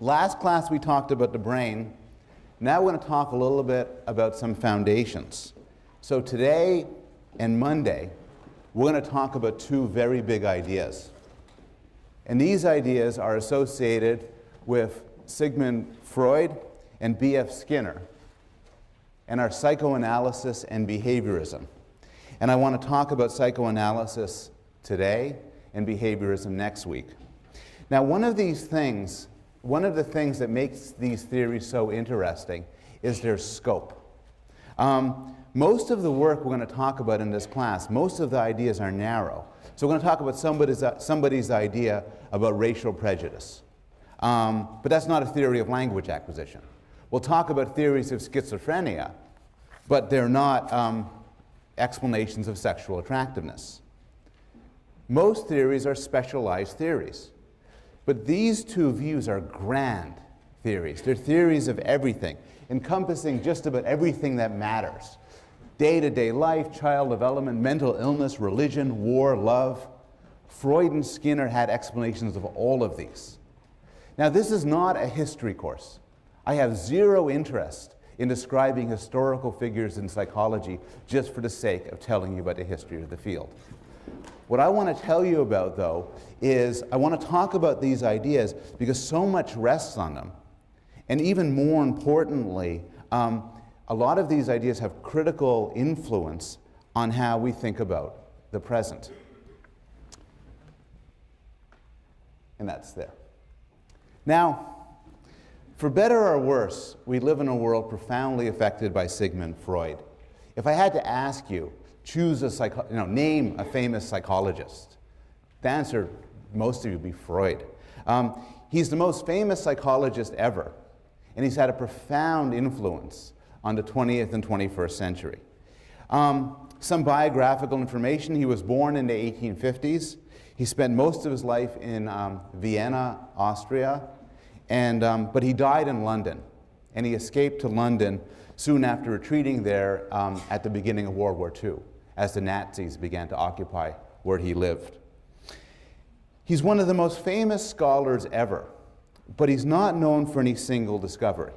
Last class we talked about the brain. Now we're going to talk a little bit about some foundations. So today and Monday, we're going to talk about two very big ideas. And these ideas are associated with Sigmund Freud and B.F. Skinner and our psychoanalysis and behaviorism. And I want to talk about psychoanalysis today and behaviorism next week. Now, one of the things that makes these theories so interesting is their scope. Most of the work we're going to talk about in this class, most of the ideas are narrow. So we're going to talk about somebody's idea about racial prejudice. But that's not a theory of language acquisition. We'll talk about theories of schizophrenia, but they're not explanations of sexual attractiveness. Most theories are specialized theories. But these two views are grand theories. They're theories of everything, encompassing just about everything that matters. Day-to-day life, child development, mental illness, religion, war, love. Freud and Skinner had explanations of all of these. Now, this is not a history course. I have zero interest in describing historical figures in psychology just for the sake of telling you about the history of the field. What I want to tell you about, though, is I want to talk about these ideas because so much rests on them. And even more importantly, a lot of these ideas have critical influence on how we think about the present. And that's there. Now, for better or worse, we live in a world profoundly affected by Sigmund Freud. If I had to ask you, name a famous psychologist, the answer, most of you, would be Freud. He's the most famous psychologist ever, and he's had a profound influence on the 20th and 21st century. Some biographical information: he was born in the 1850s. He spent most of his life in Vienna, Austria, but he died in London, and he escaped to London soon after retreating there at the beginning of World War II, as the Nazis began to occupy where he lived. He's one of the most famous scholars ever, but he's not known for any single discovery.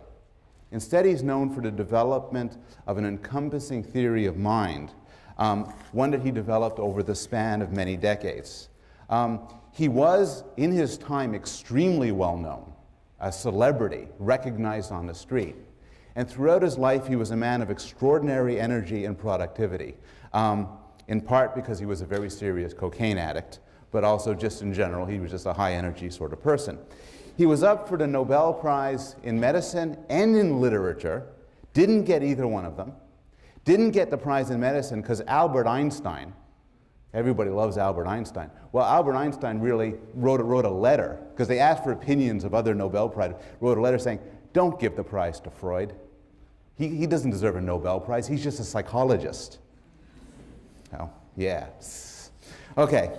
Instead, he's known for the development of an encompassing theory of mind, one that he developed over the span of many decades. He was, in his time, extremely well known, a celebrity, recognized on the street. And throughout his life, he was a man of extraordinary energy and productivity, in part because he was a very serious cocaine addict, but also just in general, he was just a high-energy sort of person. He was up for the Nobel Prize in medicine and in literature, didn't get either one of them, didn't get the prize in medicine because Albert Einstein, everybody loves Albert Einstein. Well, Albert Einstein really wrote a letter, because they asked for opinions of other Nobel Prize, wrote a letter saying, don't give the prize to Freud. He doesn't deserve a Nobel Prize. He's just a psychologist. Oh, yeah. Okay.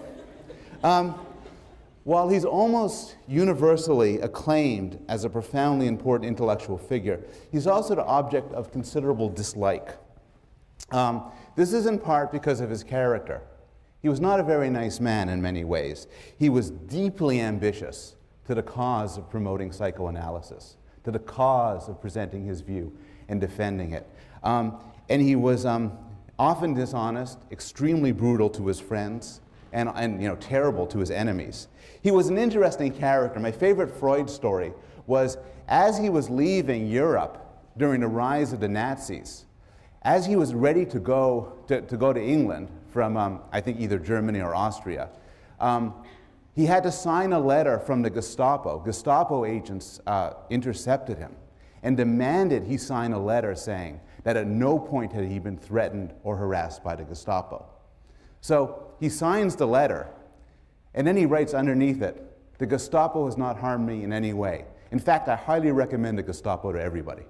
While he's almost universally acclaimed as a profoundly important intellectual figure, he's also the object of considerable dislike. This is in part because of his character. He was not a very nice man in many ways. He was deeply ambitious to the cause of promoting psychoanalysis, to the cause of presenting his view and defending it. And he was often dishonest, extremely brutal to his friends, and terrible to his enemies. He was an interesting character. My favorite Freud story was as he was leaving Europe during the rise of the Nazis, as he was ready to go to England from, I think, either Germany or Austria, he had to sign a letter from the Gestapo. Gestapo agents intercepted him and demanded he sign a letter saying that at no point had he been threatened or harassed by the Gestapo. So he signs the letter, and then he writes underneath it, "The Gestapo has not harmed me in any way. In fact, I highly recommend the Gestapo to everybody."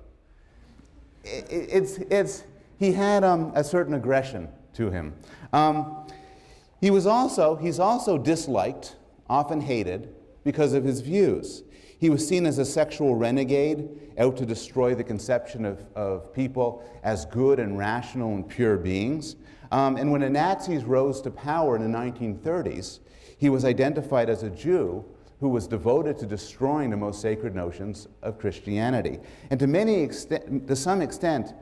He had a certain aggression to him. He's also disliked, often hated, because of his views. He was seen as a sexual renegade, out to destroy the conception of people as good and rational and pure beings. And when the Nazis rose to power in the 1930s, he was identified as a Jew who was devoted to destroying the most sacred notions of Christianity. And to some extent,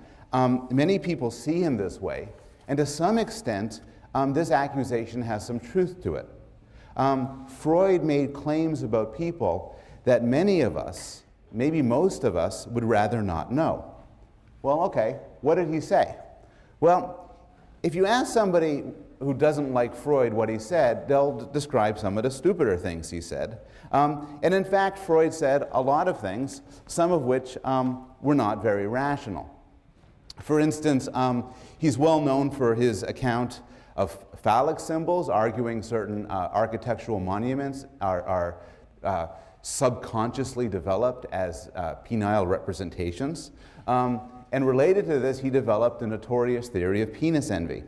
many people see him this way, and to some extent, this accusation has some truth to it. Freud made claims about people that many of us, maybe most of us, would rather not know. Well, okay, what did he say? Well, if you ask somebody who doesn't like Freud what he said, they'll describe some of the stupider things he said. And in fact, Freud said a lot of things, some of which were not very rational. For instance, he's well known for his account of phallic symbols, arguing certain architectural monuments are subconsciously developed as penile representations. And related to this, he developed the notorious theory of penis envy.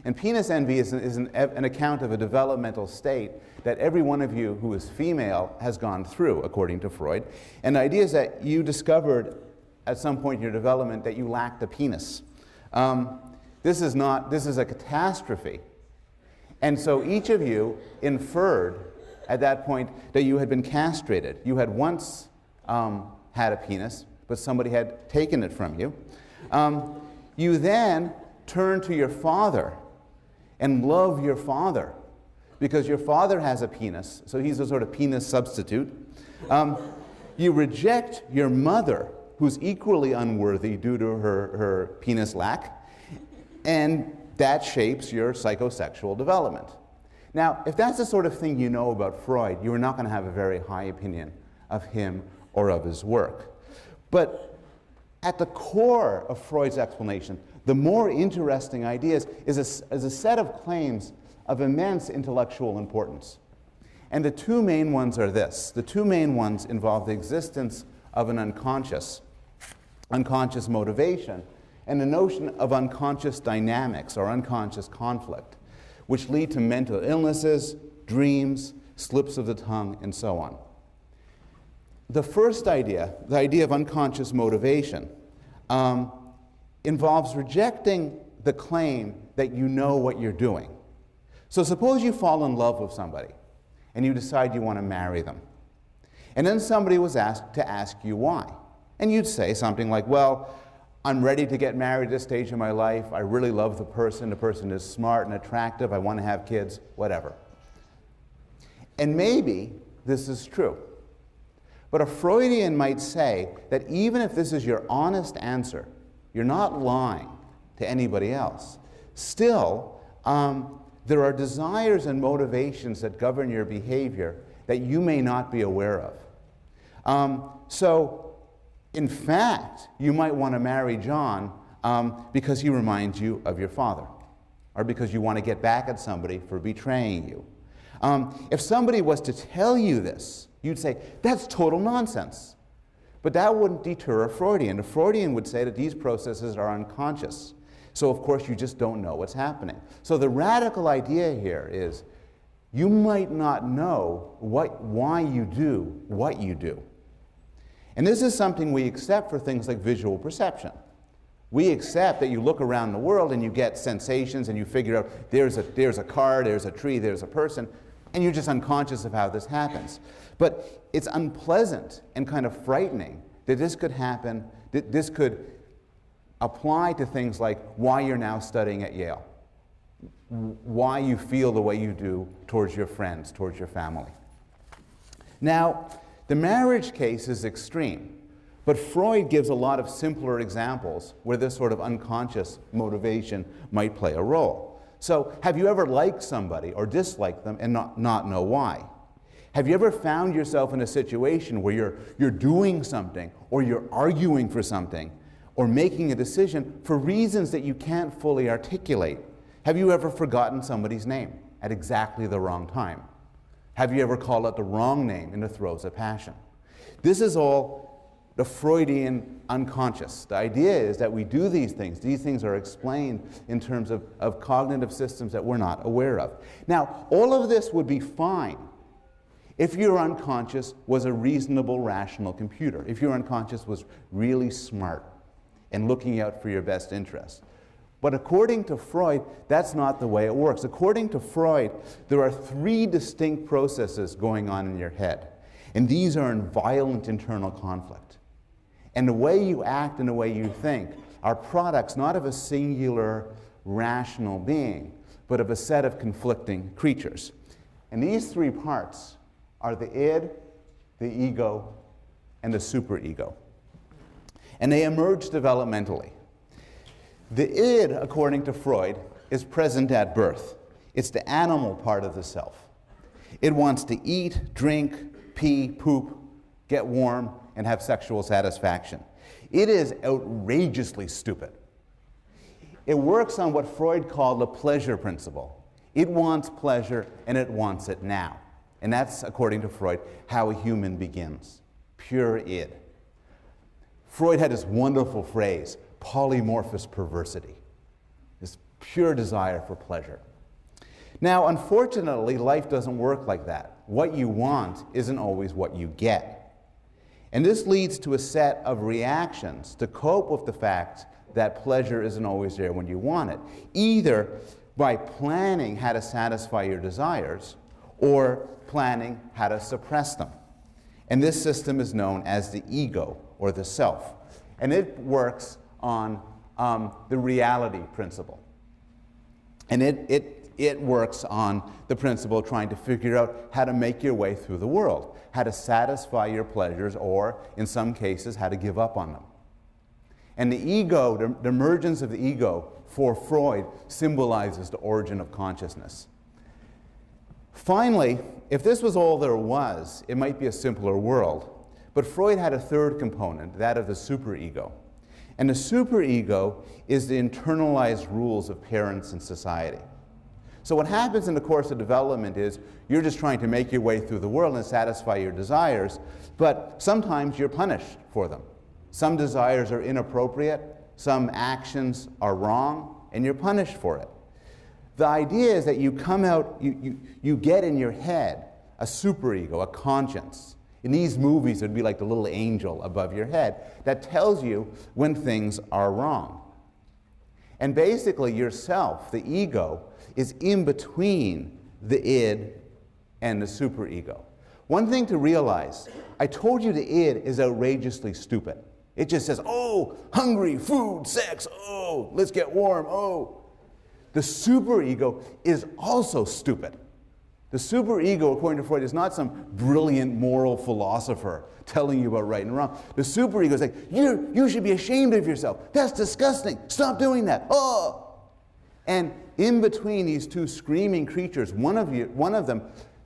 And penis envy is an account of a developmental state that every one of you who is female has gone through, according to Freud. And the idea is that you discovered at some point in your development that you lacked a penis. This is a catastrophe. And so each of you inferred at that point that you had been castrated. You had once had a penis, but somebody had taken it from you. You then turn to your father and love your father because your father has a penis, so he's a sort of penis substitute. You reject your mother, who's equally unworthy due to her penis lack, and that shapes your psychosexual development. Now, if that's the sort of thing you know about Freud, you are not going to have a very high opinion of him or of his work. But at the core of Freud's explanation, the more interesting ideas is a set of claims of immense intellectual importance. And the two main ones are this. The two main ones involve the existence of an unconscious motivation, and the notion of unconscious dynamics or unconscious conflict, which lead to mental illnesses, dreams, slips of the tongue, and so on. The first idea, the idea of unconscious motivation, involves rejecting the claim that you know what you're doing. So suppose you fall in love with somebody and you decide you want to marry them. And then somebody was asked to ask you why. And you'd say something like, well, I'm ready to get married at this stage of my life. I really love the person is smart and attractive, I want to have kids, whatever. And maybe this is true. But a Freudian might say that even if this is your honest answer, you're not lying to anybody else, still, there are desires and motivations that govern your behavior that you may not be aware of. So, in fact, you might want to marry John because he reminds you of your father, or because you want to get back at somebody for betraying you. If somebody was to tell you this, you'd say, that's total nonsense. But that wouldn't deter a Freudian. A Freudian would say that these processes are unconscious. So, of course, you just don't know what's happening. So the radical idea here is you might not know why you do what you do. And this is something we accept for things like visual perception. We accept that you look around the world and you get sensations and you figure out there's a car, there's a tree, there's a person, and you're just unconscious of how this happens. But it's unpleasant and kind of frightening that this could happen, that this could apply to things like why you're now studying at Yale, why you feel the way you do towards your friends, towards your family. Now, the marriage case is extreme, but Freud gives a lot of simpler examples where this sort of unconscious motivation might play a role. So, have you ever liked somebody or disliked them and not know why? Have you ever found yourself in a situation where you're doing something or you're arguing for something or making a decision for reasons that you can't fully articulate? Have you ever forgotten somebody's name at exactly the wrong time? Have you ever called out the wrong name in the throes of passion? This is all the Freudian unconscious. The idea is that we do these things. These things are explained in terms of cognitive systems that we're not aware of. Now, all of this would be fine if your unconscious was a reasonable, rational computer, if your unconscious was really smart and looking out for your best interests. But according to Freud, that's not the way it works. According to Freud, there are three distinct processes going on in your head. And these are in violent internal conflict. And the way you act and the way you think are products not of a singular rational being, but of a set of conflicting creatures. And these three parts are the id, the ego, and the superego. And they emerge developmentally. The id, according to Freud, is present at birth. It's the animal part of the self. It wants to eat, drink, pee, poop, get warm, and have sexual satisfaction. It is outrageously stupid. It works on what Freud called the pleasure principle. It wants pleasure, and it wants it now. And that's, according to Freud, how a human begins. Pure id. Freud had this wonderful phrase, polymorphous perversity, this pure desire for pleasure. Now, unfortunately, life doesn't work like that. What you want isn't always what you get. And this leads to a set of reactions to cope with the fact that pleasure isn't always there when you want it, either by planning how to satisfy your desires or planning how to suppress them. And this system is known as the ego, or the self. And it works on the reality principle. And it works on the principle of trying to figure out how to make your way through the world, how to satisfy your pleasures, or in some cases, how to give up on them. And the ego, the emergence of the ego for Freud symbolizes the origin of consciousness. Finally, if this was all there was, it might be a simpler world. But Freud had a third component, that of the superego. And the superego is the internalized rules of parents and society. So what happens in the course of development is you're just trying to make your way through the world and satisfy your desires, but sometimes you're punished for them. Some desires are inappropriate, some actions are wrong, and you're punished for it. The idea is that you come out, you get in your head a superego, a conscience. In these movies, it would be like the little angel above your head that tells you when things are wrong. And basically, yourself, the ego, is in between the id and the superego. One thing to realize, I told you the id is outrageously stupid. It just says, oh, hungry, food, sex, oh, let's get warm, oh. The superego is also stupid. The superego, according to Freud, is not some brilliant moral philosopher telling you about right and wrong. The superego is like, you should be ashamed of yourself. That's disgusting. Stop doing that. Oh! And in between these two screaming creatures, one of them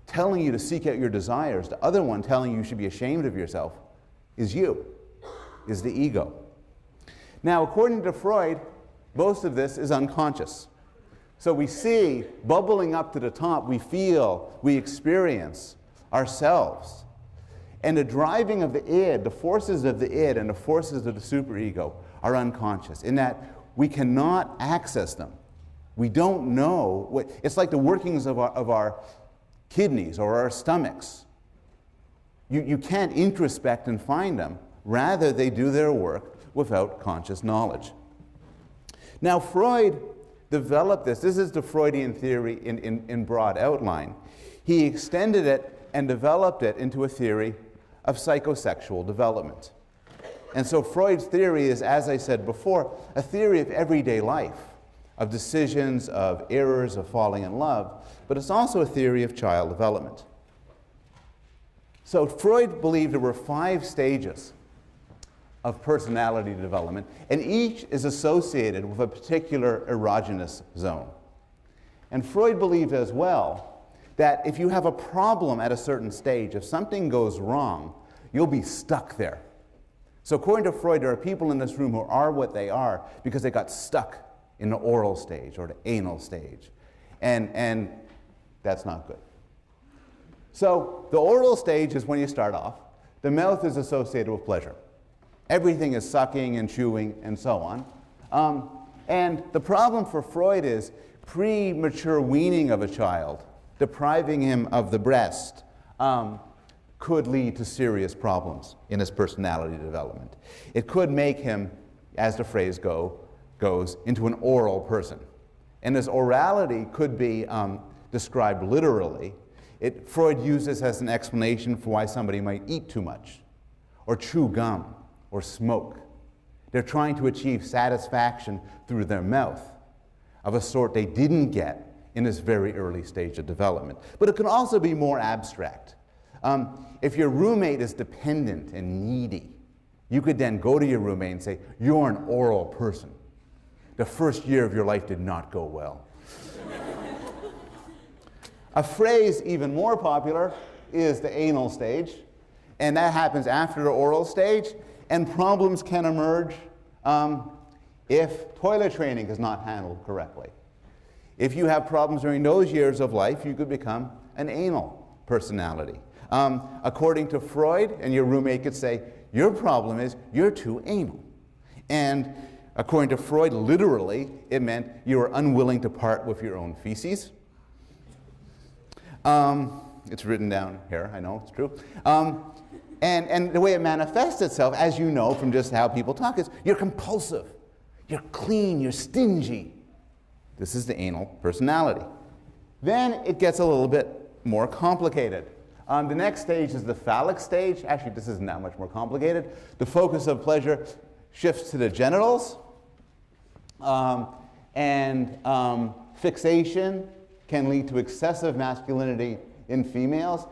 telling you to seek out your desires, the other one telling you should be ashamed of yourself, is you, is the ego. Now, according to Freud, most of this is unconscious. So we see, bubbling up to the top, we feel, we experience ourselves. And the driving of the id, the forces of the id and the forces of the superego are unconscious, in that we cannot access them. We don't know. It's like the workings of our kidneys or our stomachs. You can't introspect and find them. Rather, they do their work without conscious knowledge. Now, Freud developed this. This is the Freudian theory in broad outline. He extended it and developed it into a theory of psychosexual development. And so Freud's theory is, as I said before, a theory of everyday life, of decisions, of errors, of falling in love, but it's also a theory of child development. So Freud believed there were 5 stages of personality development, and each is associated with a particular erogenous zone. And Freud believed as well that if you have a problem at a certain stage, if something goes wrong, you'll be stuck there. So according to Freud, there are people in this room who are what they are because they got stuck in the oral stage or the anal stage. And that's not good. So the oral stage is when you start off. The mouth is associated with pleasure. Everything is sucking and chewing and so on. And the problem for Freud is premature weaning of a child, depriving him of the breast, could lead to serious problems in his personality development. It could make him, as the phrase goes, into an oral person. And this orality could be described literally Freud used this as an explanation for why somebody might eat too much, or chew gum, or smoke. They're trying to achieve satisfaction through their mouth of a sort they didn't get in this very early stage of development. But it can also be more abstract. If your roommate is dependent and needy, you could then go to your roommate and say, "You're an oral person. The first year of your life did not go well." A phrase even more popular is the anal stage, and that happens after the oral stage, and problems can emerge if toilet training is not handled correctly. If you have problems during those years of life, you could become an anal personality. According to Freud, and your roommate could say, "Your problem is you're too anal." And according to Freud, literally, it meant you were unwilling to part with your own feces. It's written down here, I know, it's true. And the way it manifests itself, as you know from just how people talk, is you're compulsive, you're clean, you're stingy. This is the anal personality. Then it gets a little bit more complicated. The next stage is the phallic stage. Actually, this isn't that much more complicated. The focus of pleasure shifts to the genitals, and fixation can lead to excessive masculinity in females,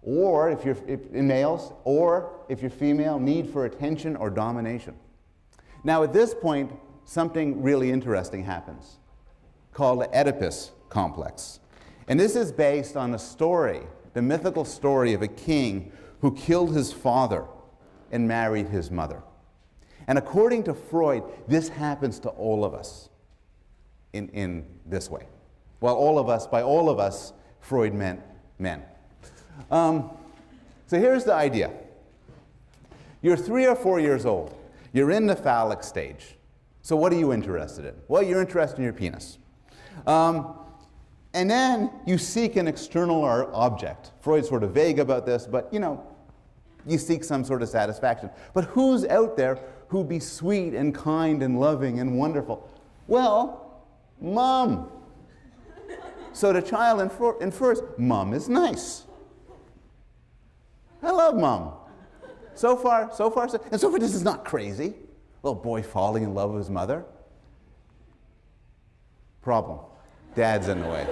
or in males, or if you're female, need for attention or domination. Now, at this point, something really interesting happens, called the Oedipus complex. And this is based on a story, the mythical story of a king who killed his father and married his mother. And according to Freud, this happens to all of us in this way. Well, by all of us, Freud meant men. So here's the idea. You're 3 or 4 years old. You're in the phallic stage. So what are you interested in? Well, you're interested in your penis. And then you seek an external object. Freud's sort of vague about this, but you seek some sort of satisfaction. But who's out there who'd be sweet and kind and loving and wonderful? Well, Mom. So the child infers, Mom is nice. I love Mom. So far, this is not crazy. Little boy falling in love with his mother. Problem. Dad's in the way.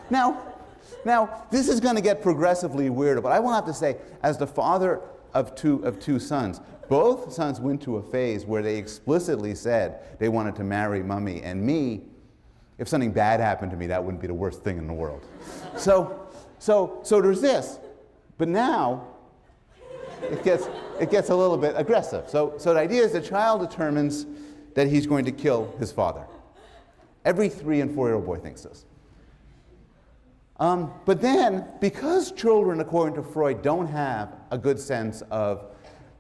Now, this is going to get progressively weirder, but I will have to say, as the father of two sons, both sons went to a phase where they explicitly said they wanted to marry Mummy and me. If something bad happened to me, that wouldn't be the worst thing in the world. So there's this. But now, it gets a little bit aggressive. So the idea is the child determines that he's going to kill his father. Every 3- and 4-year-old boy thinks this. But then, because children, according to Freud, don't have a good sense of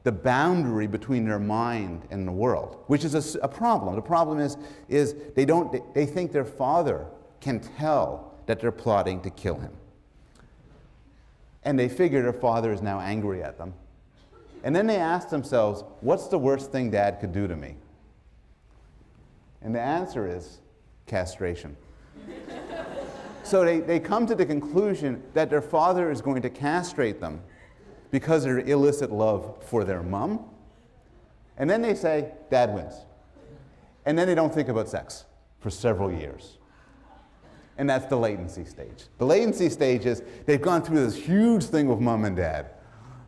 the boundary between their mind and the world, which is a problem. The problem is they think their father can tell that they're plotting to kill him. And they figure their father is now angry at them. And then they ask themselves, what's the worst thing Dad could do to me? And the answer is castration. So they come to the conclusion that their father is going to castrate them because of their illicit love for their mom. And then they say, Dad wins. And then they don't think about sex for several years. And that's the latency stage. The latency stage is they've gone through this huge thing with Mom and Dad.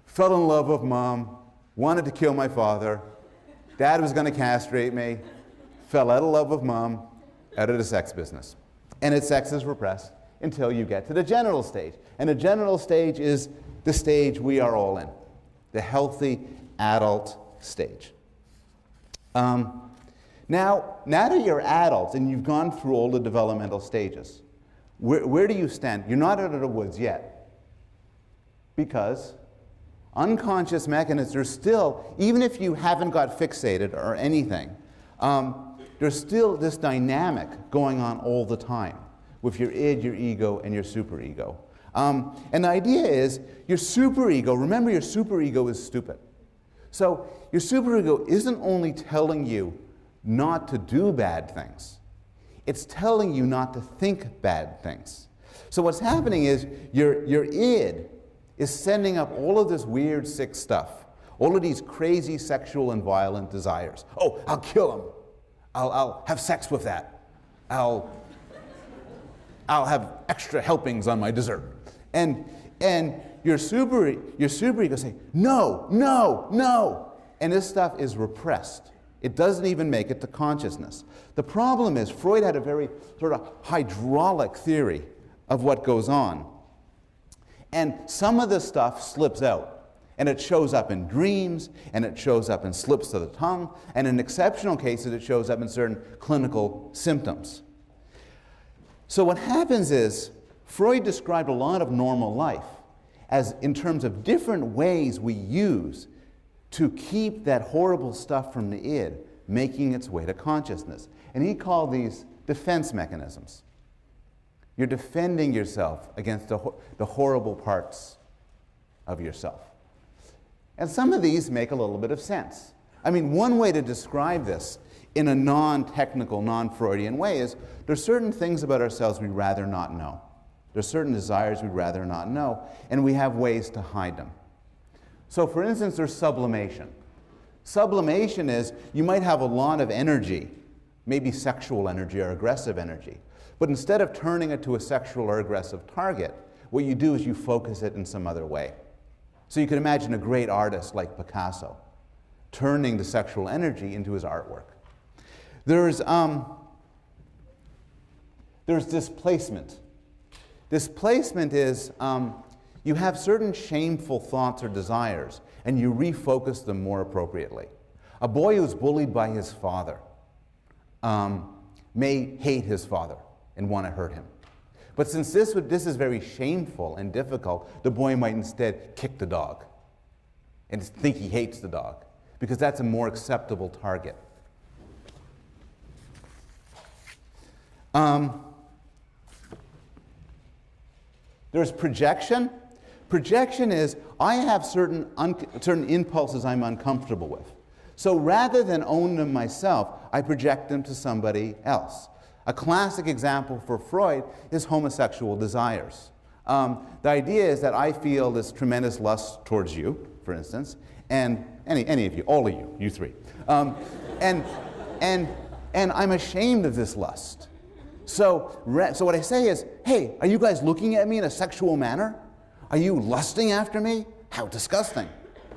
Fell in love with Mom, wanted to kill my father. Dad was going to castrate me. Fell out of love with Mom, out of the sex business. And its sex is repressed until you get to the genital stage. And the genital stage is the stage we are all in, the healthy adult stage. Now that you're adults and you've gone through all the developmental stages, where do you stand? You're not out of the woods yet, because unconscious mechanisms are still, even if you haven't got fixated or anything, there's still this dynamic going on all the time with your id, your ego, and your superego. And the idea is your superego, remember your superego is stupid. So your superego isn't only telling you not to do bad things, it's telling you not to think bad things. So what's happening is your id is sending up all of this weird, sick stuff, all of these crazy sexual and violent desires. Oh, I'll kill him. I'll have sex with that. I'll have extra helpings on my dessert. And your superego say, no, no, no. And this stuff is repressed. It doesn't even make it to consciousness. The problem is Freud had a very sort of hydraulic theory of what goes on. And some of this stuff slips out. And it shows up in dreams, and it shows up in slips of the tongue, and in exceptional cases it shows up in certain clinical symptoms. So what happens is, Freud described a lot of normal life as in terms of different ways we use to keep that horrible stuff from the id making its way to consciousness. And he called these defense mechanisms. You're defending yourself against the horrible parts of yourself. And some of these make a little bit of sense. I mean, one way to describe this in a non-technical, non-Freudian way is there's certain things about ourselves we'd rather not know. There's certain desires we'd rather not know, and we have ways to hide them. So for instance, there's sublimation. Sublimation is you might have a lot of energy, maybe sexual energy or aggressive energy, but instead of turning it to a sexual or aggressive target, what you do is you focus it in some other way. So you can imagine a great artist like Picasso turning the sexual energy into his artwork. There's displacement. Displacement is you have certain shameful thoughts or desires and you refocus them more appropriately. A boy who's bullied by his father may hate his father and want to hurt him. But since this is very shameful and difficult, the boy might instead kick the dog and think he hates the dog, because that's a more acceptable target. There's projection. Projection is I have certain impulses I'm uncomfortable with. So rather than own them myself, I project them to somebody else. A classic example for Freud is homosexual desires. The idea is that I feel this tremendous lust towards you, for instance, and any of you, all of you, you three. And I'm ashamed of this lust. So what I say is, hey, are you guys looking at me in a sexual manner? Are you lusting after me? How disgusting.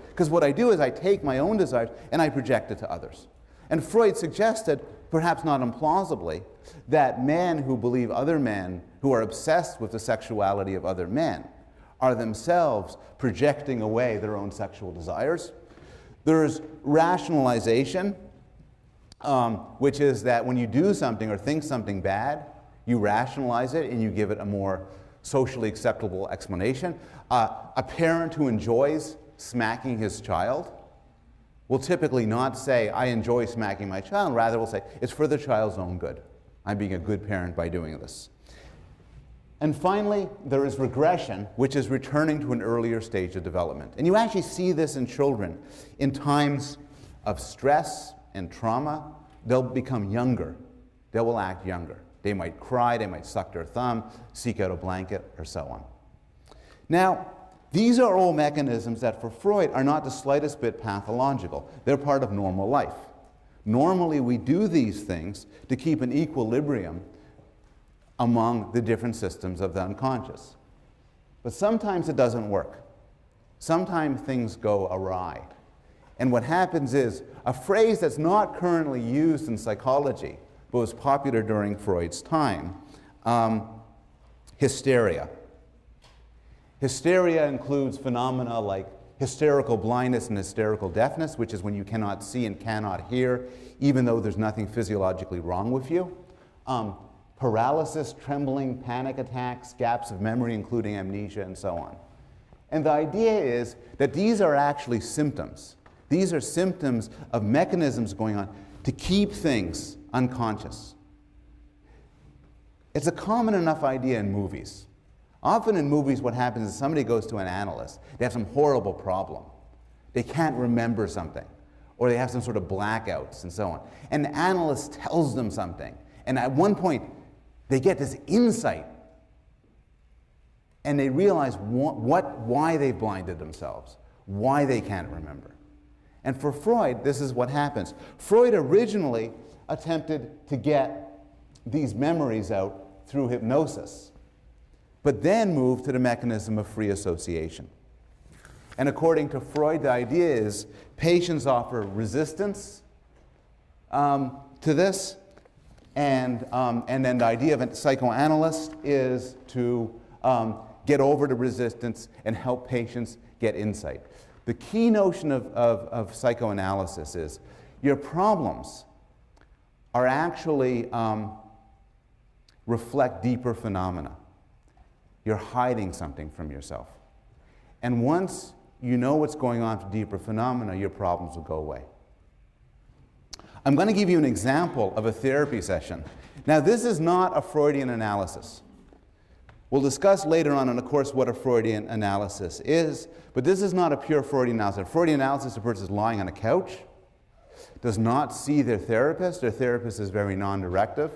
Because what I do is I take my own desires and I project it to others. And Freud suggested, perhaps not implausibly, that men who believe other men, who are obsessed with the sexuality of other men, are themselves projecting away their own sexual desires. There's rationalization, which is that when you do something or think something bad, you rationalize it and you give it a more socially acceptable explanation. A parent who enjoys smacking his child will typically not say, I enjoy smacking my child, rather will say, it's for the child's own good. I'm being a good parent by doing this. And finally, there is regression, which is returning to an earlier stage of development. And you actually see this in children. In times of stress and trauma, they'll become younger. They will act younger. They might cry, they might suck their thumb, seek out a blanket, or so on. Now, these are all mechanisms that for Freud are not the slightest bit pathological. They're part of normal life. Normally we do these things to keep an equilibrium among the different systems of the unconscious. But sometimes it doesn't work. Sometimes things go awry. And what happens is a phrase that's not currently used in psychology, but was popular during Freud's time, hysteria. Hysteria includes phenomena like hysterical blindness and hysterical deafness, which is when you cannot see and cannot hear, even though there's nothing physiologically wrong with you. Paralysis, trembling, panic attacks, gaps of memory, including amnesia, and so on. And the idea is that these are actually symptoms. These are symptoms of mechanisms going on to keep things unconscious. It's a common enough idea in movies. Often in movies what happens is somebody goes to an analyst. They have some horrible problem. They can't remember something. Or they have some sort of blackouts and so on. And the analyst tells them something. And at one point, they get this insight and they realize why they blinded themselves, why they can't remember. And for Freud, this is what happens. Freud originally attempted to get these memories out through hypnosis, but then moved to the mechanism of free association. And according to Freud, the idea is patients offer resistance to this, and then the idea of a psychoanalyst is to get over the resistance and help patients get insight. The key notion of psychoanalysis is your problems are actually reflect deeper phenomena. You're hiding something from yourself. And once you know what's going on for deeper phenomena, your problems will go away. I'm going to give you an example of a therapy session. Now, this is not a Freudian analysis. We'll discuss later on in the course what a Freudian analysis is, but this is not a pure Freudian analysis. A Freudian analysis, a person is lying on a couch, does not see their therapist is very non-directive.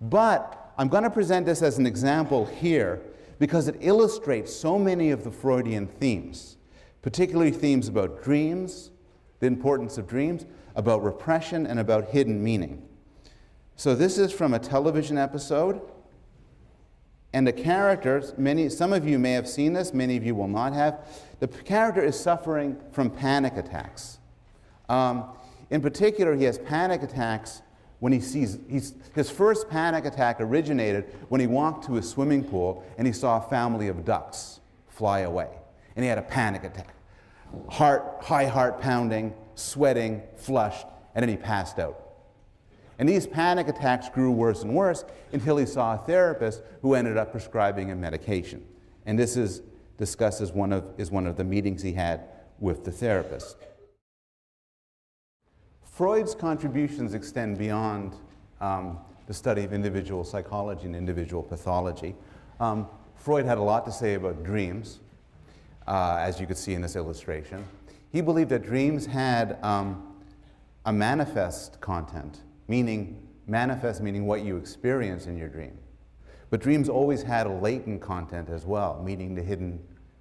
But I'm going to present this as an example here because it illustrates so many of the Freudian themes, particularly themes about dreams, the importance of dreams, about repression, and about hidden meaning. So this is from a television episode. And the characters, some of you may have seen this, many of you will not have. The character is suffering from panic attacks. In particular, he has panic attacks when he sees, his first panic attack originated when he walked to a swimming pool and he saw a family of ducks fly away. And he had a panic attack. High heart pounding, sweating, flushed, and then he passed out. And these panic attacks grew worse and worse until he saw a therapist who ended up prescribing him medication. And this is discussed as one of the meetings he had with the therapist. Freud's contributions extend beyond the study of individual psychology and individual pathology. Freud had a lot to say about dreams, as you could see in this illustration. He believed that dreams had a manifest content, manifest meaning what you experience in your dream. But dreams always had a latent content as well, meaning the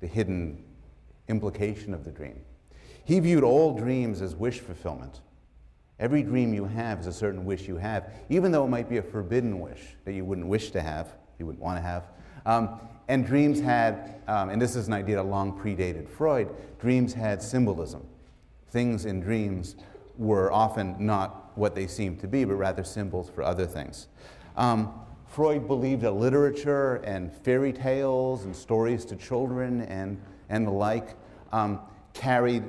hidden implication of the dream. He viewed all dreams as wish fulfillment. Every dream you have is a certain wish you have, even though it might be a forbidden wish that you wouldn't wish to have, you wouldn't want to have. And dreams had, and this is an idea that long predated Freud, dreams had symbolism. Things in dreams were often not what they seemed to be, but rather symbols for other things. Freud believed that literature and fairy tales and stories to children and the like carried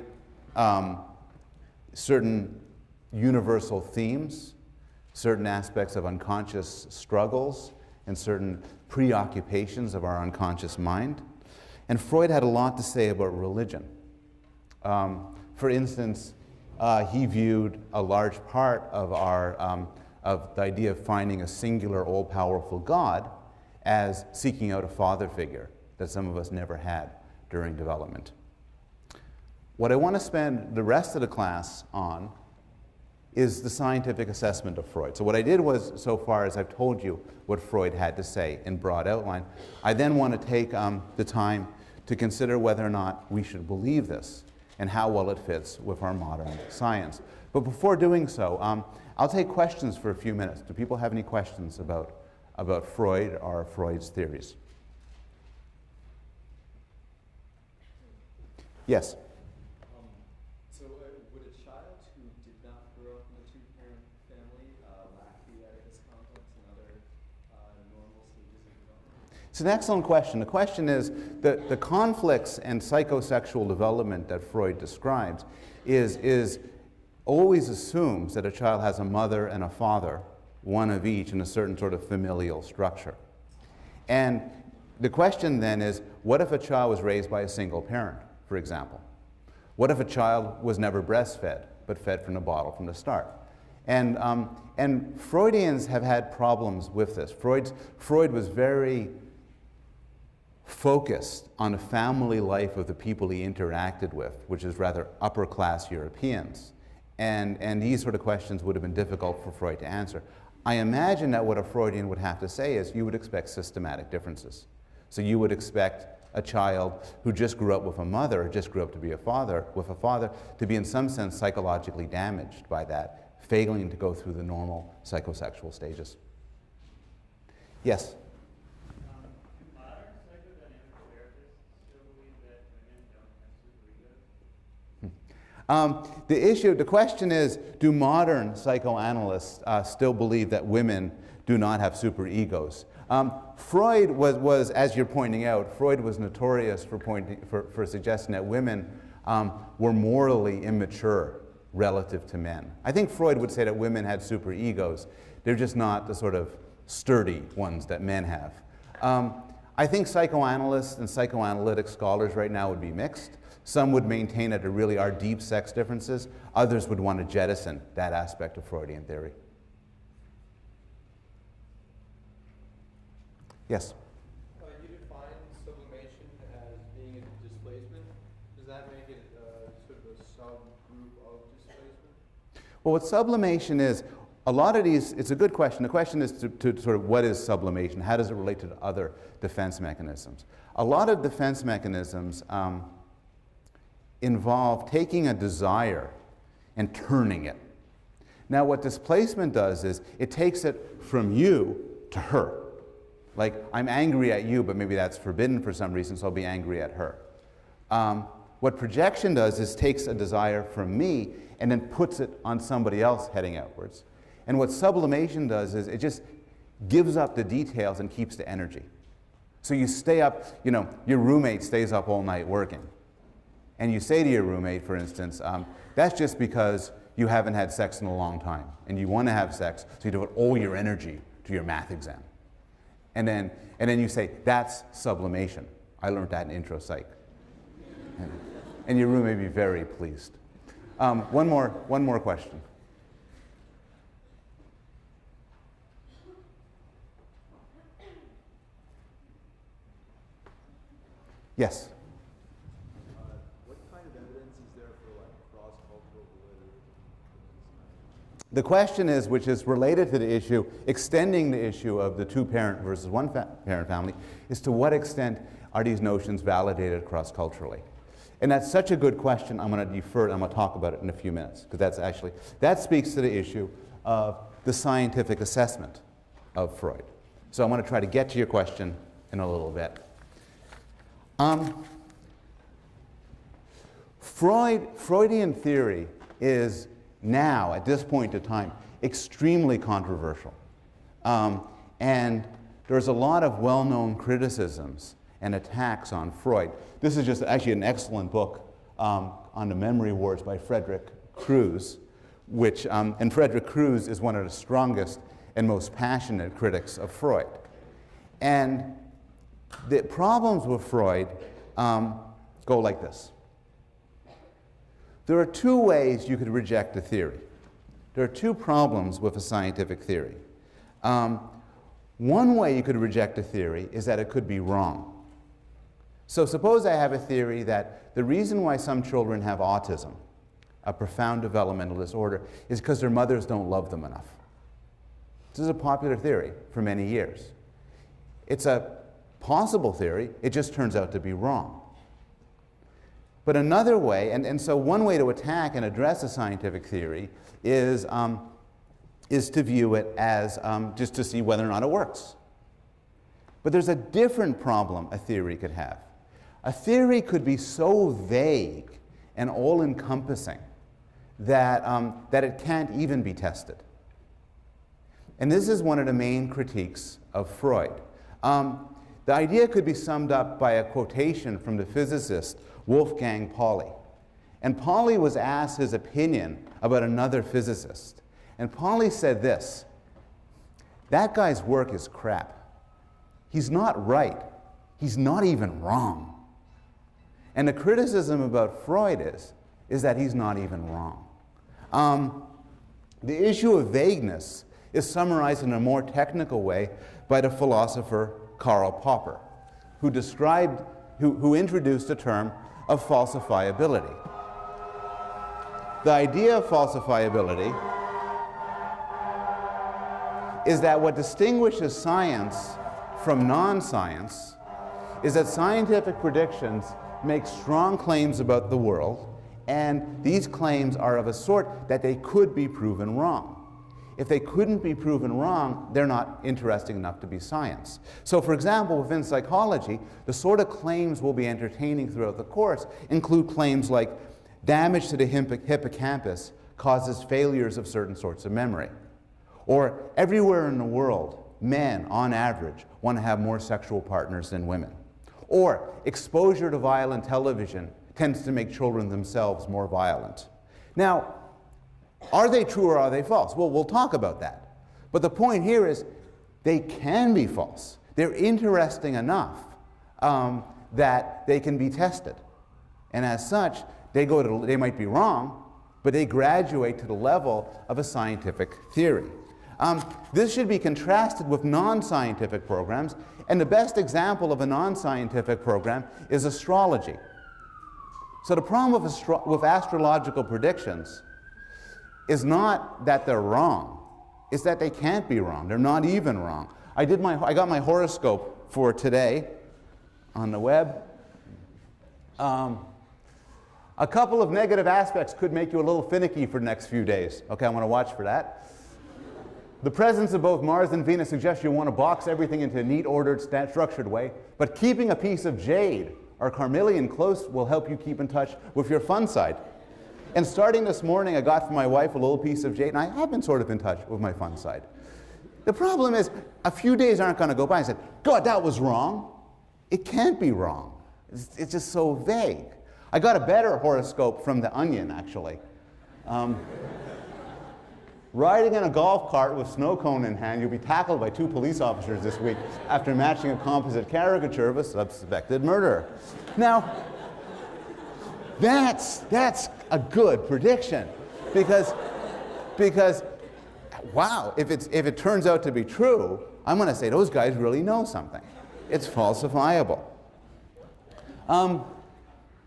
certain universal themes, certain aspects of unconscious struggles, and certain preoccupations of our unconscious mind. And Freud had a lot to say about religion. For instance, he viewed a large part of the idea of finding a singular, all-powerful God as seeking out a father figure that some of us never had during development. What I want to spend the rest of the class on is the scientific assessment of Freud. So what I did was, so far as I've told you what Freud had to say in broad outline, I then want to take the time to consider whether or not we should believe this and how well it fits with our modern science. But before doing so, I'll take questions for a few minutes. Do people have any questions about Freud or Freud's theories? Yes? So would a child who did not grow up in a two-parent family lack the Oedipus complex and other normal stages of development? It's an excellent question. The question is that the conflicts and psychosexual development that Freud describes is always assumes that a child has a mother and a father, one of each, in a certain sort of familial structure. And the question then is, what if a child was raised by a single parent, for example? What if a child was never breastfed, but fed from the bottle from the start? And Freudians have had problems with this. Freud was very focused on the family life of the people he interacted with, which is rather upper-class Europeans. And these sort of questions would have been difficult for Freud to answer. I imagine that what a Freudian would have to say is you would expect systematic differences. So you would expect a child who just grew up with a mother, or just grew up to be a father, with a father, to be in some sense psychologically damaged by that, failing to go through the normal psychosexual stages. Yes? Do modern psychodynamic therapists still believe that women don't have superegos? The question is, do modern psychoanalysts still believe that women do not have superegos? Freud was, as you're pointing out, Freud was notorious for suggesting that women were morally immature relative to men. I think Freud would say that women had superegos. They're just not the sort of sturdy ones that men have. I think psychoanalysts and psychoanalytic scholars right now would be mixed. Some would maintain that there really are deep sex differences. Others would want to jettison that aspect of Freudian theory. Yes? You define sublimation as being a displacement. Does that make it sort of a subgroup of displacement? Well, what sublimation is, a lot of these, it's a good question. The question is to sort of what is sublimation? How does it relate to the other defense mechanisms? A lot of defense mechanisms involve taking a desire and turning it. Now, what displacement does is it takes it from you to her. Like, I'm angry at you, but maybe that's forbidden for some reason, so I'll be angry at her. What projection does is takes a desire from me and then puts it on somebody else heading outwards. And what sublimation does is it just gives up the details and keeps the energy. So you stay up, you know, your roommate stays up all night working. And you say to your roommate, for instance, that's just because you haven't had sex in a long time. And you want to have sex, so you devote all your energy to your math exam. And then you say, that's sublimation. I learned that in intro psych. And your room may be very pleased. One more question. Yes? What kind of evidence is there for cross-cultural validity? The question is, which is related to the issue, extending the issue of the two-parent versus one-parent family, is to what extent are these notions validated cross-culturally? And that's such a good question, I'm going to defer it, I'm going to talk about it in a few minutes, because that speaks to the issue of the scientific assessment of Freud. So I'm going to try to get to your question in a little bit. Freudian theory is now, at this point in time, extremely controversial. And there's a lot of well-known criticisms and attacks on Freud. This is just actually an excellent book on the memory wars by Frederick Crews, and Frederick Crews is one of the strongest and most passionate critics of Freud. And the problems with Freud go like this. There are two ways you could reject a theory. There are two problems with a scientific theory. One way you could reject a theory is that it could be wrong. So suppose I have a theory that the reason why some children have autism, a profound developmental disorder, is because their mothers don't love them enough. This is a popular theory for many years. It's a possible theory, it just turns out to be wrong. But another way, and so one way to attack and address a scientific theory is to view it as just to see whether or not it works. But there's a different problem a theory could have. A theory could be so vague and all-encompassing that it can't even be tested. And this is one of the main critiques of Freud. The idea could be summed up by a quotation from the physicist Wolfgang Pauli. And Pauli was asked his opinion about another physicist. And Pauli said this: "That guy's work is crap. He's not right. He's not even wrong." And the criticism about Freud is that he's not even wrong. The issue of vagueness is summarized in a more technical way by the philosopher Karl Popper, who introduced the term of falsifiability. The idea of falsifiability is that what distinguishes science from non-science is that scientific predictions make strong claims about the world, and these claims are of a sort that they could be proven wrong. If they couldn't be proven wrong, they're not interesting enough to be science. So for example, within psychology, the sort of claims we'll be entertaining throughout the course include claims like damage to the hippocampus causes failures of certain sorts of memory. Or everywhere in the world, men, on average, want to have more sexual partners than women. Or exposure to violent television tends to make children themselves more violent. Now, are they true or are they false? Well, we'll talk about that. But the point here is they can be false. They're interesting enough that they can be tested. And as such, they might be wrong, but they graduate to the level of a scientific theory. This should be contrasted with non-scientific programs, and the best example of a non-scientific program is astrology. So the problem with astrological predictions is not that they're wrong, it's that they can't be wrong. They're not even wrong. I got my horoscope for today on the web. A couple of negative aspects could make you a little finicky for the next few days. Okay, I want to watch for that. The presence of both Mars and Venus suggests you want to box everything into a neat, ordered, structured way, but keeping a piece of jade or carnelian close will help you keep in touch with your fun side. And starting this morning, I got for my wife a little piece of jade, and I have been sort of in touch with my fun side. The problem is, a few days aren't going to go by. I said, God, that was wrong. It can't be wrong. It's just so vague. I got a better horoscope from The Onion, actually. Riding in a golf cart with snow cone in hand, you'll be tackled by 2 police officers this week after matching a composite caricature of a suspected murderer. Now, that's a good prediction, because wow, if it turns out to be true, I'm going to say those guys really know something. It's falsifiable.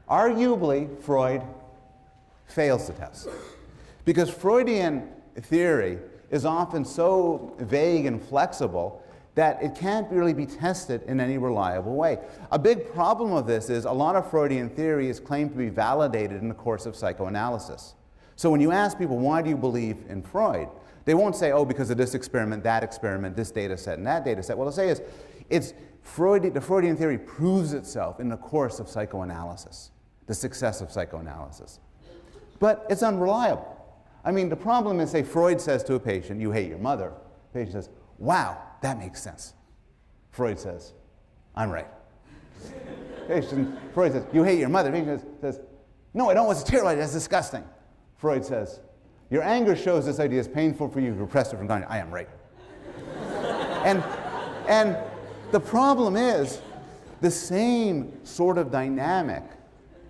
Arguably, Freud fails the test, because Freudian theory is often so vague and flexible that it can't really be tested in any reliable way. A big problem of this is a lot of Freudian theory is claimed to be validated in the course of psychoanalysis. So when you ask people, why do you believe in Freud? They won't say, oh, because of this experiment, this data set, and that data set. What they'll say is, the Freudian theory proves itself in the course of psychoanalysis, the success of psychoanalysis. But it's unreliable. I mean, the problem is, say, Freud says to a patient, you hate your mother. The patient says, wow, that makes sense. Freud says, I'm right. Freud says, you hate your mother. The patient says, no, I don't. It's terrible. That's disgusting. Freud says, your anger shows this idea is painful for you. You repressed it from God. I am right. and the problem is, the same sort of dynamic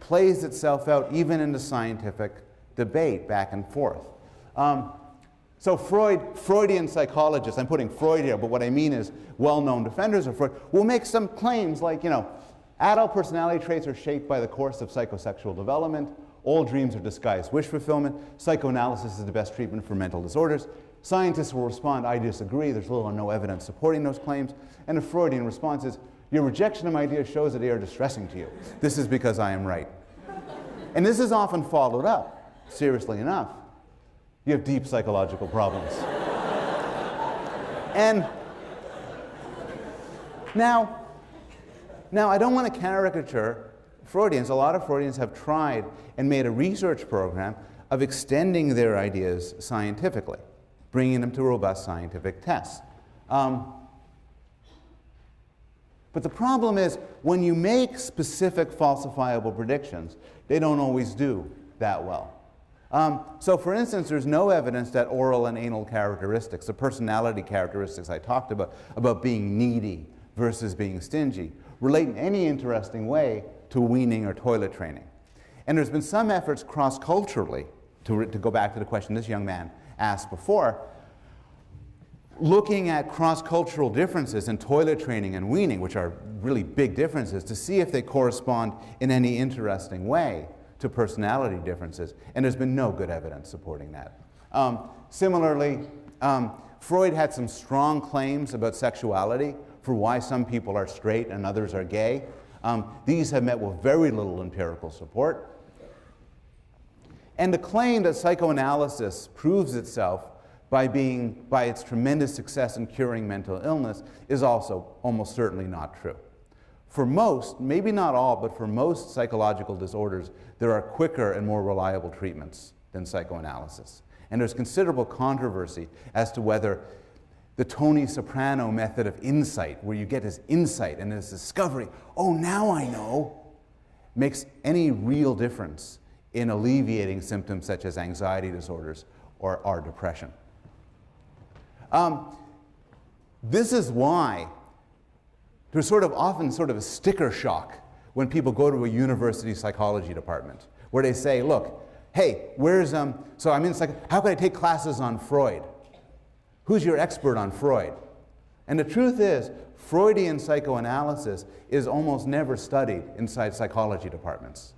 plays itself out even in the scientific debate back and forth. So Freudian psychologists, I'm putting Freud here, but what I mean is well-known defenders of Freud, will make some claims like, adult personality traits are shaped by the course of psychosexual development, all dreams are disguised wish fulfillment, psychoanalysis is the best treatment for mental disorders. Scientists will respond, I disagree, there's little or no evidence supporting those claims, and the Freudian response is, your rejection of my ideas shows that they are distressing to you. This is because I am right. And this is often followed up. Seriously enough, you have deep psychological problems. And now I don't want to caricature Freudians. A lot of Freudians have tried and made a research program of extending their ideas scientifically, bringing them to robust scientific tests. But the problem is, when you make specific falsifiable predictions, they don't always do that well. So for instance, there's no evidence that oral and anal characteristics, the personality characteristics I talked about being needy versus being stingy, relate in any interesting way to weaning or toilet training. And there's been some efforts cross-culturally, to go back to the question this young man asked before, looking at cross-cultural differences in toilet training and weaning, which are really big differences, to see if they correspond in any interesting way to personality differences, and there's been no good evidence supporting that. Similarly, Freud had some strong claims about sexuality. for why some people are straight and others are gay. These have met with very little empirical support. And the claim that psychoanalysis proves itself by its tremendous success in curing mental illness is also almost certainly not true. For most, maybe not all, but for most psychological disorders, there are quicker and more reliable treatments than psychoanalysis. And there's considerable controversy as to whether the Tony Soprano method of insight, where you get this insight and this discovery, oh, now I know, makes any real difference in alleviating symptoms such as anxiety disorders or depression. This is why there's often a sticker shock when people go to a university psychology department, where they say, look, hey, so I'm in how can I take classes on Freud? Who's your expert on Freud? And the truth is, Freudian psychoanalysis is almost never studied inside psychology departments.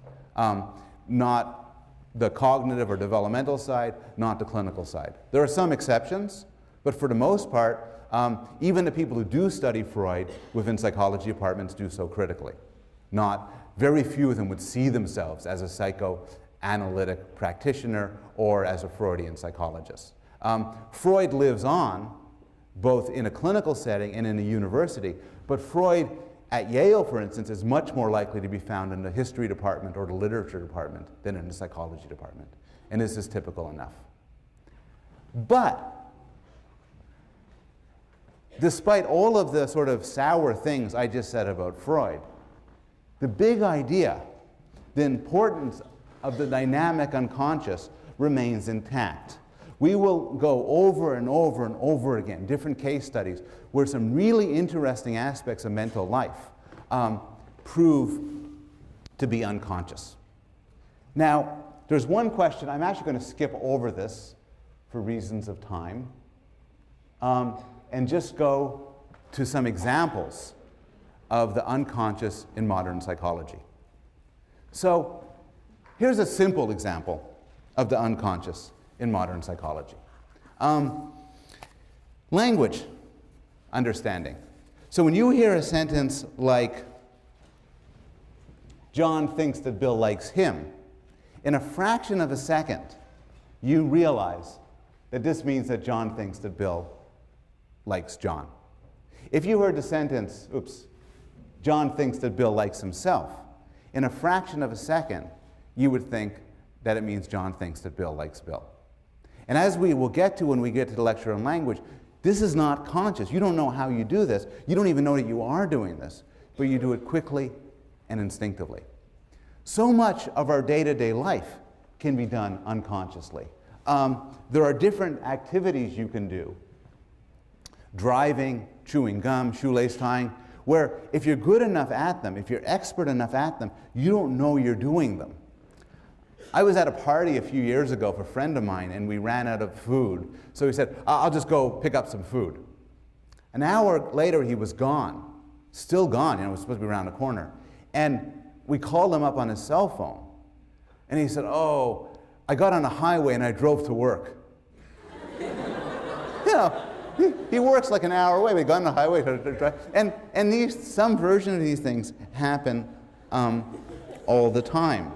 Not the cognitive or developmental side, not the clinical side. There are some exceptions, but for the most part, even the people who do study Freud within psychology departments do so critically. Very few of them would see themselves as a psychoanalytic practitioner or as a Freudian psychologist. Freud lives on, both in a clinical setting and in a university, but Freud at Yale, for instance, is much more likely to be found in the history department or the literature department than in the psychology department. And this is typical enough. But despite all of the sour things I just said about Freud, the big idea, the importance of the dynamic unconscious, remains intact. We will go over and over and over again, different case studies, where some really interesting aspects of mental life prove to be unconscious. Now, there's one question, I'm actually going to skip over this for reasons of time, and just go to some examples of the unconscious in modern psychology. So, here's a simple example of the unconscious in modern psychology. Language understanding. So when you hear a sentence like, John thinks that Bill likes him, in a fraction of a second, you realize that this means that John thinks that Bill likes John. If you heard the sentence, John thinks that Bill likes himself, in a fraction of a second, you would think that it means John thinks that Bill likes Bill. And as we will get to when we get to the lecture on language, this is not conscious. You don't know how you do this. You don't even know that you are doing this, but you do it quickly and instinctively. So much of our day-to-day life can be done unconsciously. There are different activities you can do. Driving, chewing gum, shoelace tying, where if you're good enough at them, if you're expert enough at them, you don't know you're doing them. I was at a party a few years ago for a friend of mine, and we ran out of food. So he said, I'll just go pick up some food. An hour later, he was gone. Still gone. It was supposed to be around the corner. And we called him up on his cell phone. And he said, oh, I got on a highway and I drove to work. He works like an hour away. We got on the highway to drive. And some version of these things happen all the time.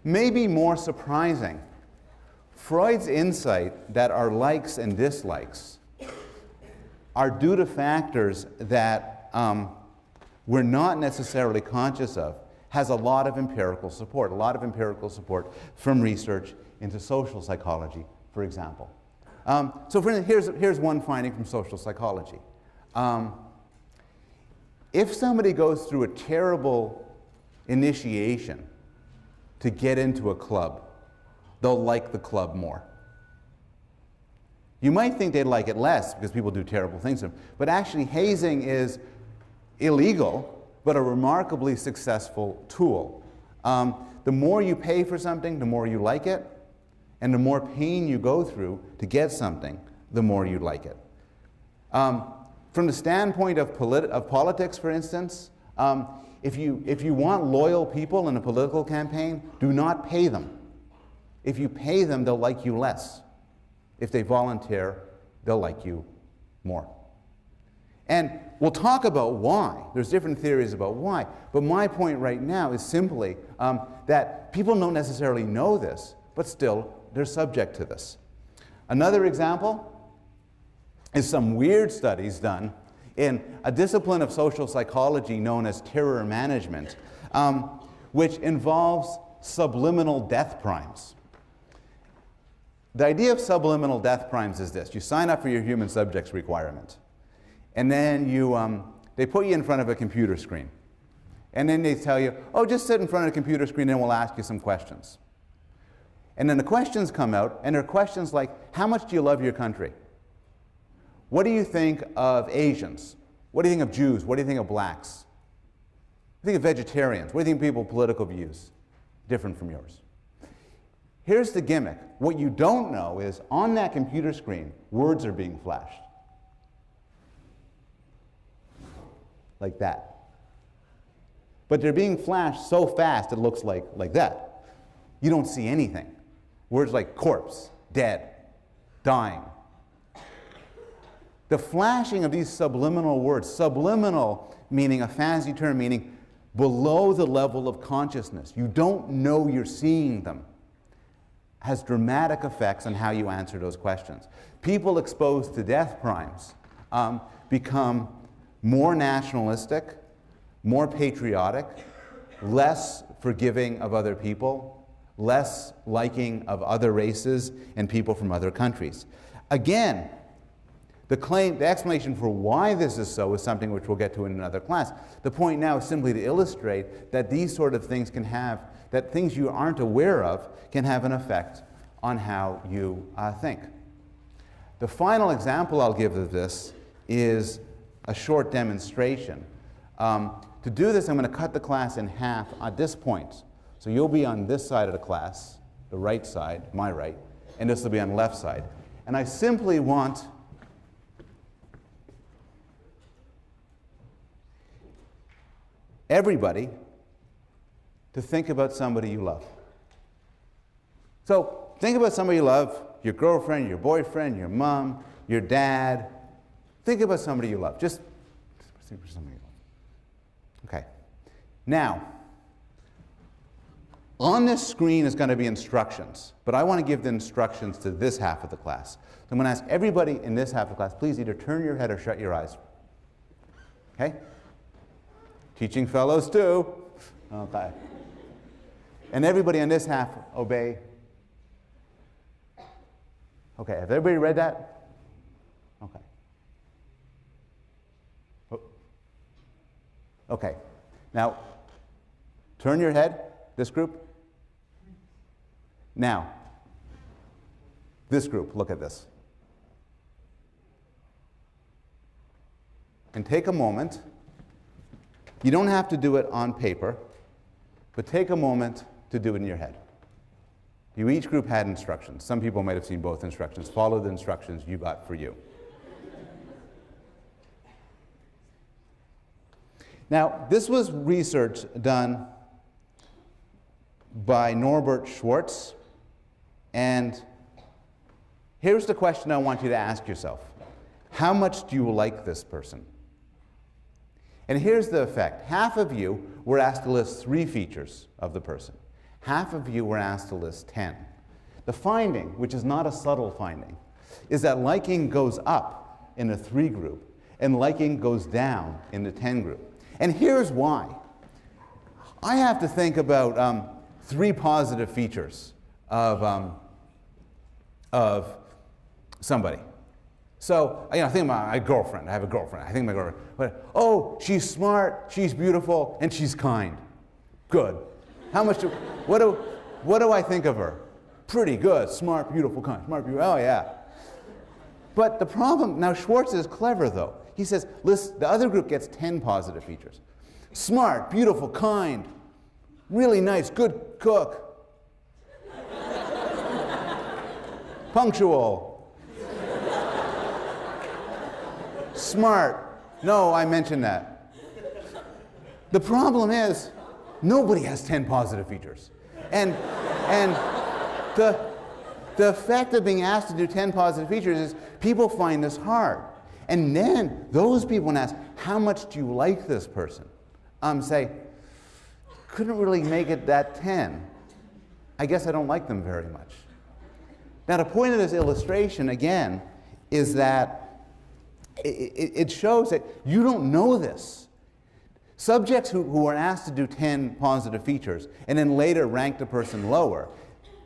Maybe more surprising, Freud's insight that our likes and dislikes are due to factors that we're not necessarily conscious of has a lot of empirical support, from research into social psychology, for example. So for instance, here's one finding from social psychology. If somebody goes through a terrible initiation to get into a club, they'll like the club more. You might think they'd like it less because people do terrible things to them, but actually hazing is illegal, but a remarkably successful tool. The more you pay for something, the more you like it, and the more pain you go through to get something, the more you like it. From the standpoint of politics, for instance, if you want loyal people in a political campaign, do not pay them. If you pay them, they'll like you less. If they volunteer, they'll like you more. And we'll talk about why. There's different theories about why. But my point right now is simply that people don't necessarily know this, but still they're subject to this. Another example is some weird studies done in a discipline of social psychology known as terror management, which involves subliminal death primes. The idea of subliminal death primes is this. You sign up for your human subjects requirement, and then they put you in front of a computer screen. And then they tell you, oh, just sit in front of the computer screen and we'll ask you some questions. And then the questions come out, and they're questions like, how much do you love your country? What do you think of Asians? What do you think of Jews? What do you think of blacks? What do you think of vegetarians? What do you think of people's political views? Different from yours. Here's the gimmick. What you don't know is on that computer screen, words are being flashed. Like that. But they're being flashed so fast it looks like that. You don't see anything. Words like corpse, dead, dying. The flashing of these subliminal words, subliminal meaning a fancy term meaning below the level of consciousness, you don't know you're seeing them, has dramatic effects on how you answer those questions. People exposed to death primes become more nationalistic, more patriotic, less forgiving of other people, less liking of other races and people from other countries. Again, the explanation for why this is so is something which we'll get to in another class. The point now is simply to illustrate that these sort of things can have, that things you aren't aware of can have an effect on how you think. The final example I'll give of this is a short demonstration. To do this, I'm going to cut the class in half at this point. So you'll be on this side of the class, the right side, my right, and this will be on the left side. And I simply want everybody to think about somebody you love. So think about somebody you love, your girlfriend, your boyfriend, your mom, your dad. Think about somebody you love. Just think about somebody you love. Okay. Now, on this screen is going to be instructions, but I want to give the instructions to this half of the class. So I'm going to ask everybody in this half of the class, please either turn your head or shut your eyes. Okay? Teaching fellows too. Okay. And everybody in this half, obey. Okay, have everybody read that? Okay. Oh. Okay. Now, turn your head, this group. Now, this group, look at this. And take a moment. You don't have to do it on paper, but take a moment to do it in your head. Each group had instructions. Some people might have seen both instructions. Follow the instructions you got for you. Now, this was research done by Norbert Schwartz, and here's the question I want you to ask yourself. How much do you like this person? And here's the effect. Half of you were asked to list 3 features of the person. Half of you were asked to list 10. The finding, which is not a subtle finding, is that liking goes up in the 3 group and liking goes down in the 10 group. And here's why. I have to think about 3 positive features of somebody. So, I think of my girlfriend. I have a girlfriend. I think of my girlfriend. But, oh, she's smart, she's beautiful, and she's kind. Good. How much what do I think of her? Pretty good. Smart, beautiful, kind. Smart, beautiful. Oh, yeah. But the problem, now Schwartz is clever, though. He says, listen, the other group gets 10 positive features. Smart, beautiful, kind, really nice, good cook, punctual. Smart. No, I mentioned that. The problem is, nobody has 10 positive features. And The effect of being asked to do 10 positive features is people find this hard. And then those people, when asked, how much do you like this person? Say, couldn't really make it that 10. I guess I don't like them very much. Now, the point of this illustration, again, is that it shows that you don't know this. Subjects who are asked to do 10 positive features and then later rank the person lower,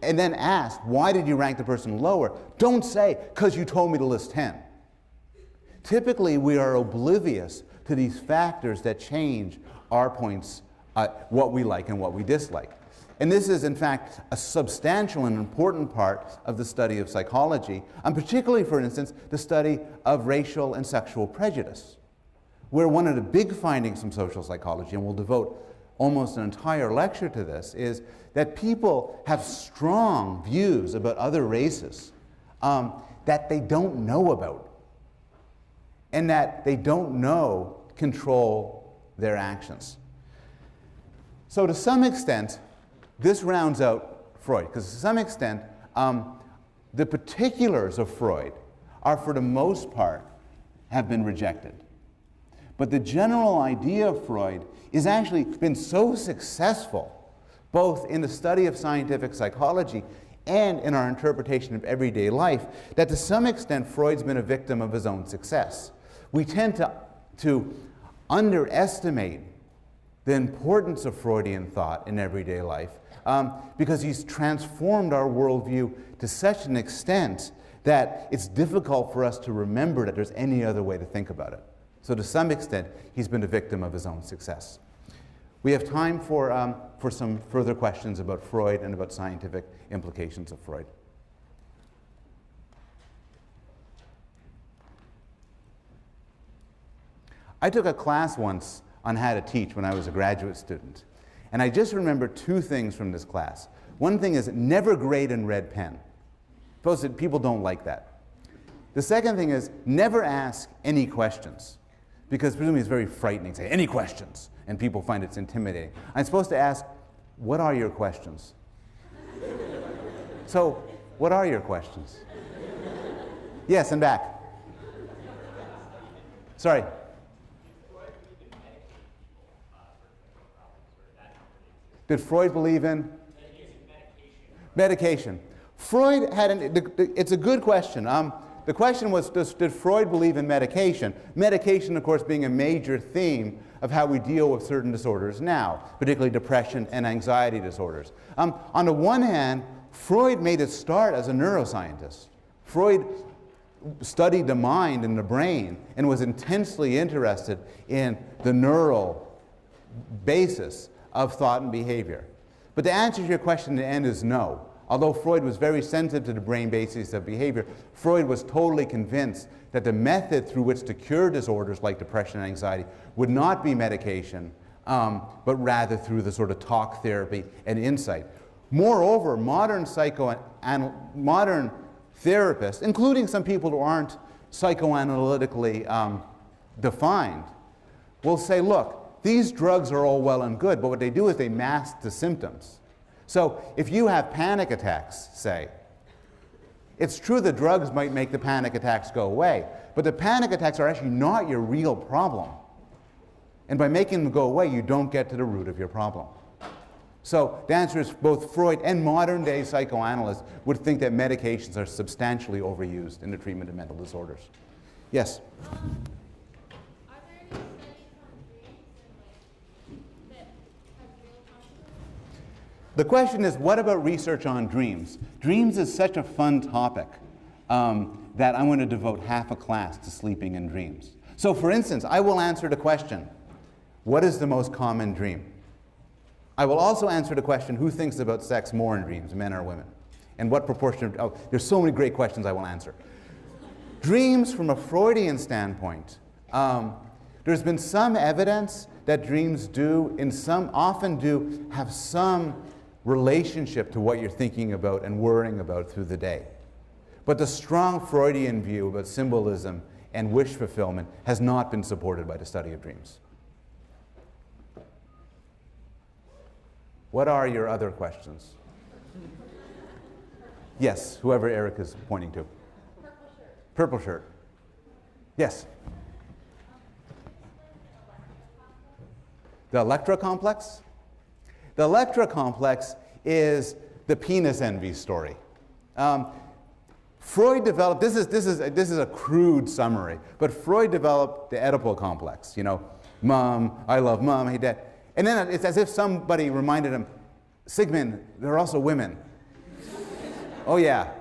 and then asked, why did you rank the person lower? Don't say, because you told me to list 10. Typically, we are oblivious to these factors that change our points, what we like and what we dislike. And this is, in fact, a substantial and important part of the study of psychology, and particularly, for instance, the study of racial and sexual prejudice, where one of the big findings from social psychology, and we'll devote almost an entire lecture to this, is that people have strong views about other races that they don't know about, and that they don't know control their actions. So to some extent, this rounds out Freud, because to some extent, the particulars of Freud are, for the most part, have been rejected. But the general idea of Freud has actually been so successful, both in the study of scientific psychology and in our interpretation of everyday life, that to some extent Freud's been a victim of his own success. We tend to underestimate the importance of Freudian thought in everyday life because he's transformed our worldview to such an extent that it's difficult for us to remember that there's any other way to think about it. So to some extent, he's been a victim of his own success. We have time for some further questions about Freud and about scientific implications of Freud. I took a class once on how to teach when I was a graduate student. And I just remember two things from this class. One thing is never grade in red pen. Suppose that people don't like that. The second thing is never ask any questions, because presumably it's very frightening. Say, any questions? And people find it's intimidating. I'm supposed to ask, what are your questions? So, what are your questions? Yes, and back. Sorry. Did Freud believe in? Medication. Freud had it's a good question. The question was, did Freud believe in medication? Medication, of course, being a major theme of how we deal with certain disorders now, particularly depression and anxiety disorders. On the one hand, Freud made his start as a neuroscientist. Freud studied the mind and the brain and was intensely interested in the neural basis of thought and behavior. But the answer to your question in the end is no. Although Freud was very sensitive to the brain basis of behavior, Freud was totally convinced that the method through which to cure disorders like depression and anxiety would not be medication, but rather through the sort of talk therapy and insight. Moreover, modern therapists, including some people who aren't psychoanalytically defined, will say, look, these drugs are all well and good, but what they do is they mask the symptoms. So if you have panic attacks, say, it's true the drugs might make the panic attacks go away, but the panic attacks are actually not your real problem. And by making them go away, you don't get to the root of your problem. So the answer is both Freud and modern-day psychoanalysts would think that medications are substantially overused in the treatment of mental disorders. Yes? The question is, what about research on dreams? Dreams is such a fun topic that I'm going to devote half a class to sleeping and dreams. So for instance, I will answer the question, what is the most common dream? I will also answer the question, who thinks about sex more in dreams, men or women? And what proportion of, there's so many great questions I will answer. Dreams from a Freudian standpoint, there's been some evidence that dreams often do have some relationship to what you're thinking about and worrying about through the day. But the strong Freudian view about symbolism and wish fulfillment has not been supported by the study of dreams. What are your other questions? Yes, whoever Eric is pointing to. Purple shirt. Purple shirt. Yes. The Electra complex? The Electra complex is the penis envy story. Freud developed, this is a crude summary, but Freud developed the Oedipal complex. You know, mom, I love mom, I hate dad. And then it's as if somebody reminded him, Sigmund, there are also women. Oh yeah.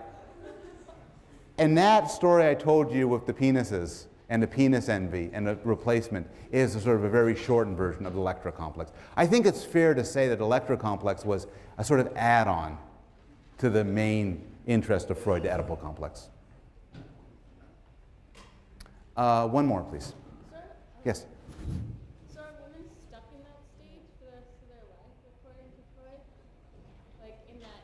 And that story I told you with the penises and the penis envy and the replacement is a sort of a very shortened version of the Electra complex. I think it's fair to say that Electra complex was a sort of add-on to the main interest of Freud, the Oedipal complex. One more, please. Sir? Yes? So are women stuck in that stage for the rest of their life, according to Freud? Like in that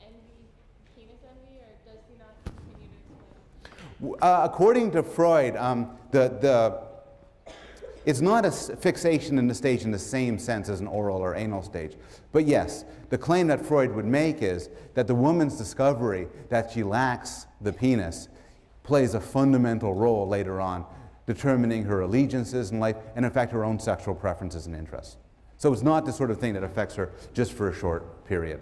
envy, penis envy, or does he not continue to explain? According to Freud, it's not a fixation in the stage in the same sense as an oral or anal stage. But yes, the claim that Freud would make is that the woman's discovery that she lacks the penis plays a fundamental role later on, determining her allegiances in life and in fact her own sexual preferences and interests. So it's not the sort of thing that affects her just for a short period.